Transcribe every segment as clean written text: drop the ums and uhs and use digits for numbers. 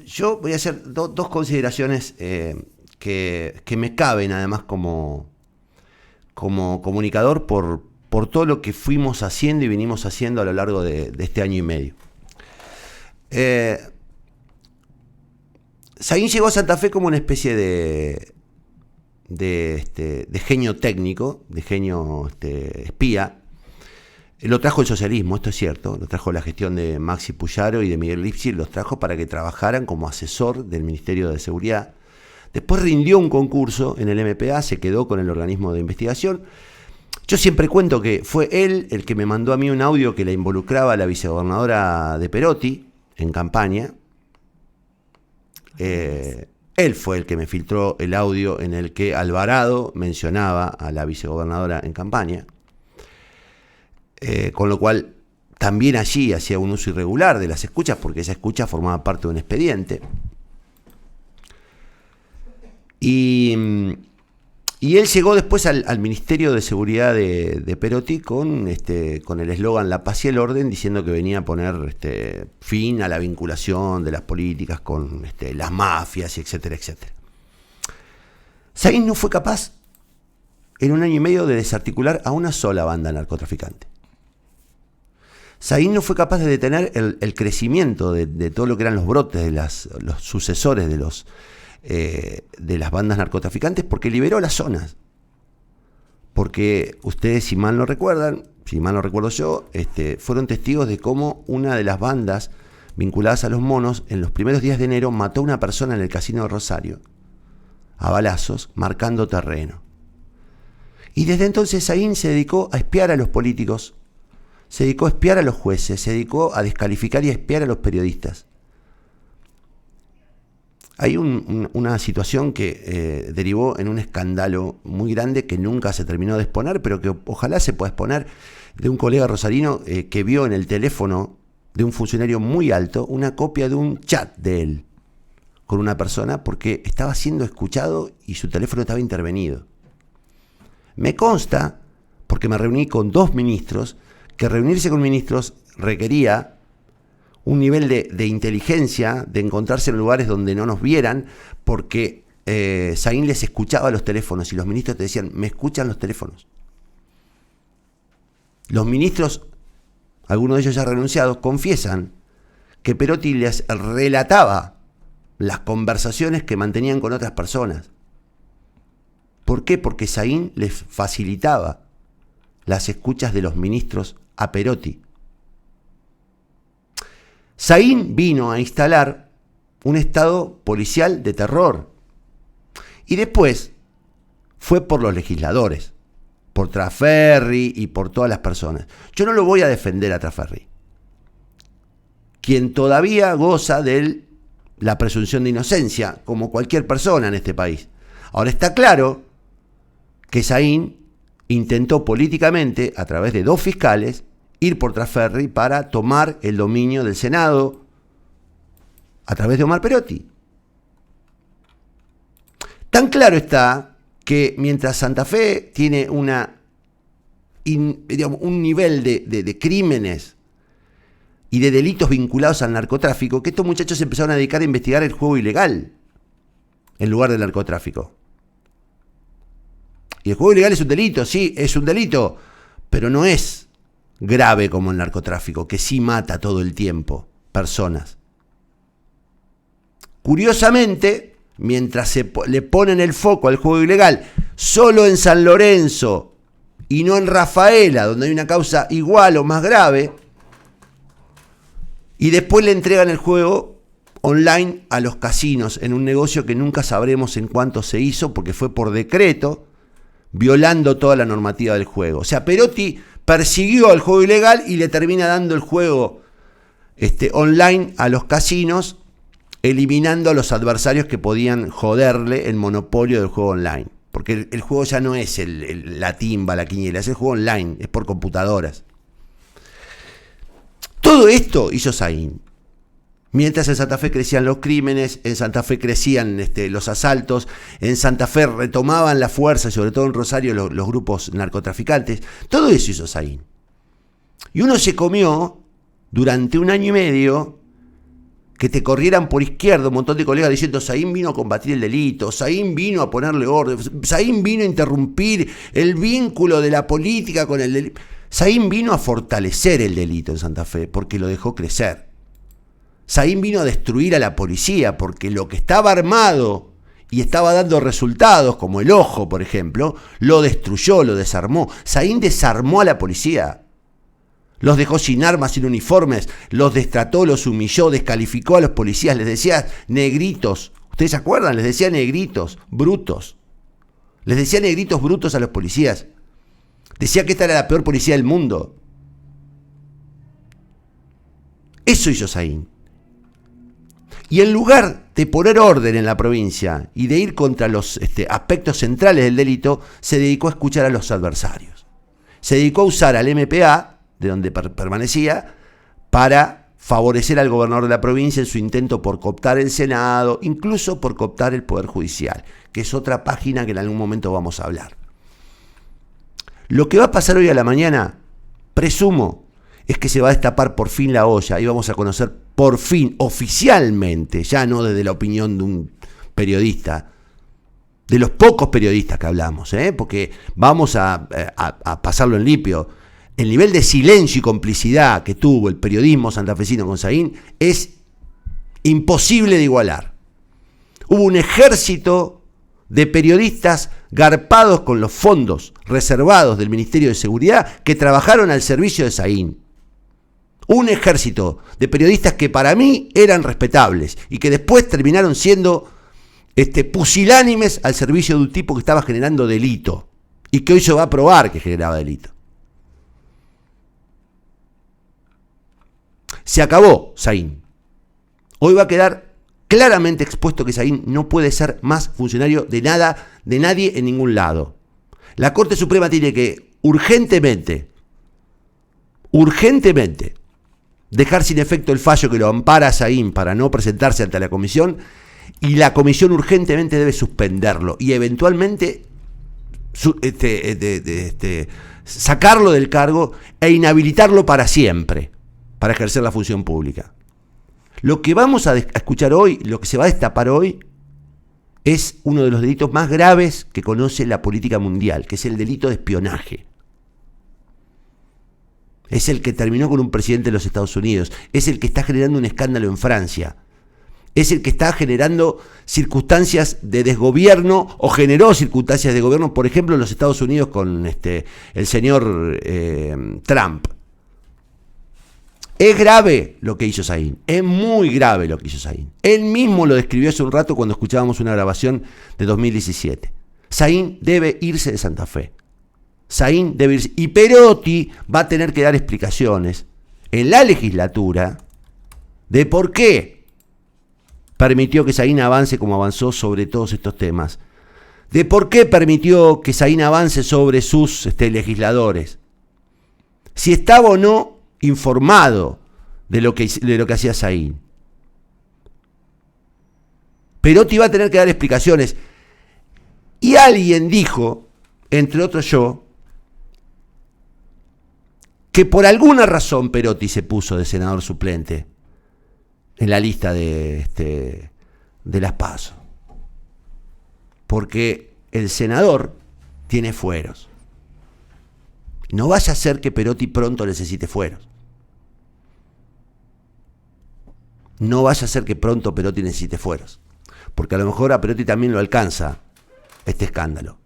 yo voy a hacer dos consideraciones que me caben además como comunicador por todo lo que fuimos haciendo y venimos haciendo a lo largo de este año y medio. Saguín llegó a Santa Fe como una especie de genio técnico, de genio espía. Lo trajo el socialismo, esto es cierto, lo trajo la gestión de Maxi Puyaro y de Miguel Lipsi, los trajo para que trabajaran como asesor del Ministerio de Seguridad. Después rindió un concurso en el MPA, se quedó con el organismo de investigación. Yo siempre cuento que fue él el que me mandó a mí un audio que la involucraba a la vicegobernadora de Perotti en campaña. Él fue el que me filtró el audio en el que Alvarado mencionaba a la vicegobernadora en campaña. Con lo cual también allí hacía un uso irregular de las escuchas, porque esa escucha formaba parte de un expediente. Y él llegó después al Ministerio de Seguridad de Perotti con el eslogan La Paz y el Orden, diciendo que venía a poner fin a la vinculación de las políticas con las mafias, etcétera, etcétera. Saguín no fue capaz en un año y medio de desarticular a una sola banda narcotraficante. Saguín no fue capaz de detener el crecimiento de todo lo que eran los brotes de los sucesores de las bandas narcotraficantes, porque liberó las zonas. Porque ustedes, si mal no recuerdan, si mal no recuerdo yo, fueron testigos de cómo una de las bandas vinculadas a los monos en los primeros días de enero mató a una persona en el Casino de Rosario a balazos, marcando terreno. Y desde entonces Saguín se dedicó a espiar a los políticos, se dedicó a espiar a los jueces, se dedicó a descalificar y a espiar a los periodistas. Hay una situación que derivó en un escándalo muy grande que nunca se terminó de exponer, pero que ojalá se pueda exponer, de un colega rosarino que vio en el teléfono de un funcionario muy alto una copia de un chat de él con una persona porque estaba siendo escuchado y su teléfono estaba intervenido. Me consta, porque me reuní con 2 ministros, que reunirse con ministros requería un nivel de inteligencia, de encontrarse en lugares donde no nos vieran, porque Saguín les escuchaba los teléfonos y los ministros te decían, me escuchan los teléfonos. Los ministros, algunos de ellos ya renunciados, confiesan que Perotti les relataba las conversaciones que mantenían con otras personas. ¿Por qué? Porque Saguín les facilitaba las escuchas de los ministros a Perotti. Saguín vino a instalar un estado policial de terror. Y después fue por los legisladores, por Trasferri y por todas las personas. Yo no lo voy a defender a Trasferri, quien todavía goza de la presunción de inocencia, como cualquier persona en este país. Ahora está claro que Saguín intentó políticamente, a través de 2 fiscales, ir por Trasferri para tomar el dominio del Senado a través de Omar Perotti. Tan claro está que mientras Santa Fe tiene un nivel de crímenes y de delitos vinculados al narcotráfico, que estos muchachos se empezaron a dedicar a investigar el juego ilegal en lugar del narcotráfico. Y el juego ilegal es un delito, sí, es un delito, pero no es grave como el narcotráfico, que sí mata todo el tiempo personas. Curiosamente, mientras le ponen el foco al juego ilegal solo en San Lorenzo y no en Rafaela, donde hay una causa igual o más grave, y después le entregan el juego online a los casinos en un negocio que nunca sabremos en cuánto se hizo porque fue por decreto, violando toda la normativa del juego. O sea, Perotti persiguió al juego ilegal y le termina dando el juego online a los casinos, eliminando a los adversarios que podían joderle el monopolio del juego online. Porque el juego ya no es la timba, la quiniela, es el juego online, es por computadoras. Todo esto hizo Saguín. Mientras en Santa Fe crecían los crímenes, en Santa Fe crecían los asaltos, en Santa Fe retomaban la fuerza, sobre todo en Rosario, los grupos narcotraficantes. Todo eso hizo Saguín. Y uno se comió, durante un año y medio, que te corrieran por izquierda un montón de colegas diciendo Saín vino a combatir el delito, Saín vino a ponerle orden, Saín vino a interrumpir el vínculo de la política con el delito. Saín vino a fortalecer el delito en Santa Fe porque lo dejó crecer. Saín vino a destruir a la policía porque lo que estaba armado y estaba dando resultados, como el ojo, por ejemplo, lo destruyó, lo desarmó. Saín desarmó a la policía. Los dejó sin armas, sin uniformes, los destrató, los humilló, descalificó a los policías, les decía negritos. ¿Ustedes se acuerdan? Les decía negritos, brutos. Les decía negritos brutos a los policías. Decía que esta era la peor policía del mundo. Eso hizo Saín. Y en lugar de poner orden en la provincia y de ir contra los aspectos centrales del delito, se dedicó a escuchar a los adversarios. Se dedicó a usar al MPA, de donde permanecía, para favorecer al gobernador de la provincia en su intento por cooptar el Senado, incluso por cooptar el Poder Judicial, que es otra página que en algún momento vamos a hablar. Lo que va a pasar hoy a la mañana, presumo, es que se va a destapar por fin la olla y vamos a conocer por fin, oficialmente, ya no desde la opinión de un periodista, de los pocos periodistas que hablamos, porque vamos a pasarlo en limpio. El nivel de silencio y complicidad que tuvo el periodismo santafesino con Saín es imposible de igualar. Hubo un ejército de periodistas garpados con los fondos reservados del Ministerio de Seguridad que trabajaron al servicio de Saín. Un ejército de periodistas que para mí eran respetables y que después terminaron siendo pusilánimes al servicio de un tipo que estaba generando delito y que hoy se va a probar que generaba delito. Se acabó Saín. Hoy va a quedar claramente expuesto que Saín no puede ser más funcionario de nada, de nadie en ningún lado. La Corte Suprema tiene que urgentemente, dejar sin efecto el fallo que lo ampara a Saín para no presentarse ante la comisión, y la comisión urgentemente debe suspenderlo y eventualmente sacarlo del cargo e inhabilitarlo para siempre para ejercer la función pública. Lo que vamos a escuchar hoy, lo que se va a destapar hoy, es uno de los delitos más graves que conoce la política mundial, que es el delito de espionaje. Es el que terminó con un presidente de los Estados Unidos, es el que está generando un escándalo en Francia, es el que está generando circunstancias de desgobierno o generó circunstancias de gobierno, por ejemplo, en los Estados Unidos con el señor Trump. Es grave lo que hizo Saín, es muy grave lo que hizo Saín. Él mismo lo describió hace un rato cuando escuchábamos una grabación de 2017. Saín debe irse de Santa Fe. Saín debe irse. Y Perotti va a tener que dar explicaciones en la legislatura de por qué permitió que Saín avance como avanzó sobre todos estos temas. De por qué permitió que Saín avance sobre sus legisladores. Si estaba o no informado de lo que hacía Saín. Perotti va a tener que dar explicaciones. Y alguien dijo, entre otros yo, que por alguna razón Perotti se puso de senador suplente en la lista de las PASO. Porque el senador tiene fueros. No vaya a ser que Perotti pronto necesite fueros. No vaya a ser que pronto Perotti necesite fueros. Porque a lo mejor a Perotti también lo alcanza este escándalo.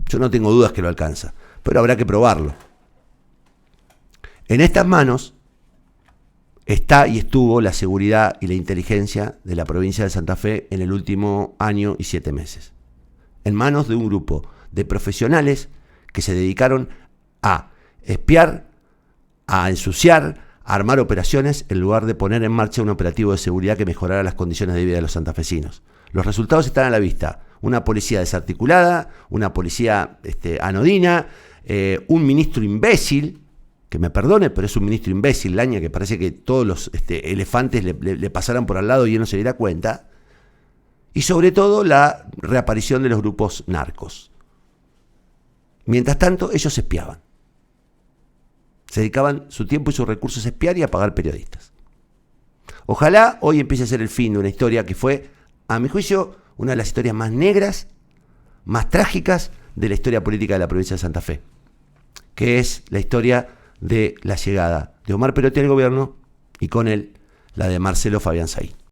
Yo no tengo dudas que lo alcanza, pero habrá que probarlo. En estas manos está y estuvo la seguridad y la inteligencia de la provincia de Santa Fe en el último año y 7 meses. En manos de un grupo de profesionales que se dedicaron a espiar, a ensuciar, a armar operaciones en lugar de poner en marcha un operativo de seguridad que mejorara las condiciones de vida de los santafesinos. Los resultados están a la vista. Una policía desarticulada, una policía anodina, un ministro imbécil, que me perdone, pero es un ministro imbécil, Laña, que parece que todos los elefantes le pasaran por al lado y él no se diera cuenta. Y sobre todo la reaparición de los grupos narcos. Mientras tanto, ellos espiaban. Se dedicaban su tiempo y sus recursos a espiar y a pagar periodistas. Ojalá hoy empiece a ser el fin de una historia que fue, a mi juicio, una de las historias más negras, más trágicas de la historia política de la provincia de Santa Fe, que es la historia de la llegada de Omar Perotti al gobierno y con él la de Marcelo Fabián Zahín.